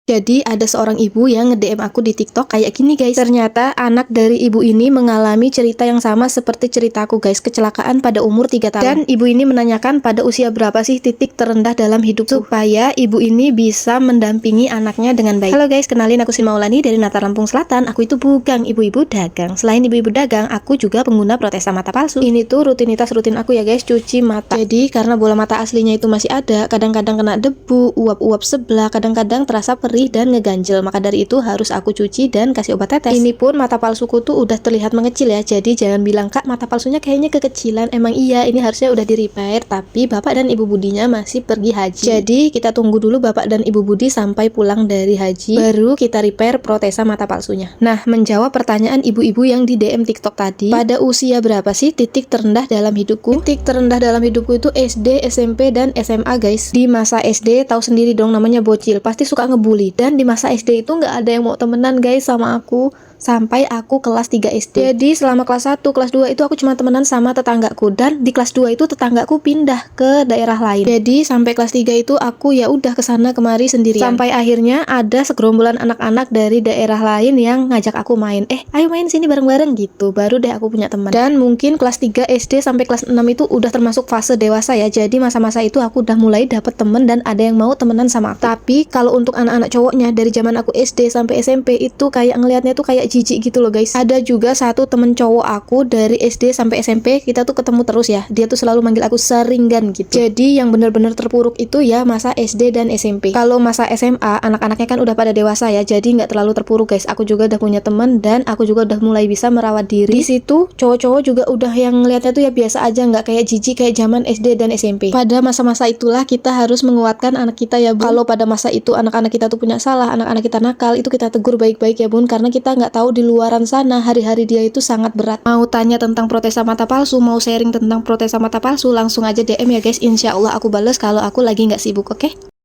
Jadi ada seorang ibu yang nge-DM aku di TikTok kayak gini guys. Ternyata anak dari ibu ini mengalami cerita yang sama seperti ceritaku guys. Kecelakaan pada umur 3 tahun. Dan ibu ini menanyakan pada usia berapa sih titik terendah dalam hidup supaya ibu ini bisa mendampingi anaknya dengan baik. Halo guys, kenalin aku Sin Maulani dari Natar Lampung Selatan. Aku itu bukan ibu-ibu dagang. Selain ibu-ibu dagang, aku juga pengguna protesa mata palsu. Ini tuh rutinitas rutin aku ya guys, cuci mata. Jadi karena bola mata aslinya itu masih ada, kadang-kadang kena debu, uap-uap sebelah, kadang-kadang terasa perih dan ngeganjel, maka dari itu harus aku cuci dan kasih obat tetes. Ini pun mata palsuku tuh udah terlihat mengecil ya, jadi jangan bilang kak mata palsunya kayaknya kekecilan. Emang iya, ini harusnya udah di repair, tapi bapak dan ibu budinya masih pergi haji. Jadi kita tunggu dulu bapak dan ibu budi sampai pulang dari haji, baru kita repair protesa mata palsunya. Nah, menjawab pertanyaan ibu-ibu yang di DM TikTok tadi, pada usia berapa sih titik terendah dalam hidupku? Titik terendah dalam hidupku itu SD, SMP, dan SMA guys. Di masa SD tahu sendiri dong, namanya bocil, pasti suka ngebully. Dan di masa SD itu nggak ada yang mau temenan guys sama aku sampai aku kelas 3 SD. Jadi selama kelas 1, kelas 2 itu aku cuma temenan sama tetanggaku, dan di kelas 2 itu tetanggaku pindah ke daerah lain. Jadi sampai kelas 3 itu aku ya udah kesana kemari sendirian. Sampai akhirnya ada segerombolan anak-anak dari daerah lain yang ngajak aku main. Ayo main sini bareng-bareng gitu. Baru deh aku punya teman. Dan mungkin kelas 3 SD sampai kelas 6 itu udah termasuk fase dewasa ya. Jadi masa-masa itu aku udah mulai dapet temen dan ada yang mau temenan sama aku. Tapi kalau untuk anak-anak cowoknya dari zaman aku SD sampai SMP itu kayak ngelihatnya tuh kayak jijik gitu loh guys. Ada juga satu temen cowok aku dari SD sampai SMP, kita tuh ketemu terus ya. Dia tuh selalu manggil aku Seringan gitu. Jadi yang bener-bener terpuruk itu ya masa SD dan SMP. Kalau masa SMA, anak-anaknya kan udah pada dewasa ya, jadi nggak terlalu terpuruk guys. Aku juga udah punya temen dan aku juga udah mulai bisa merawat diri. Di situ cowok-cowok juga udah yang ngelihatnya tuh ya biasa aja, nggak kayak jijik kayak zaman SD dan SMP. Pada masa-masa itulah kita harus menguatkan anak kita ya bun. Kalau pada masa itu anak-anak kita tuh punya salah, anak-anak kita nakal, itu kita tegur baik-baik ya bun, karena kita nggak tahu di luaran sana hari-hari dia itu sangat berat. Mau tanya tentang protesa mata palsu, mau sharing tentang protesa mata palsu, langsung aja DM ya guys. Insya Allah aku bales kalau aku lagi nggak sibuk, oke?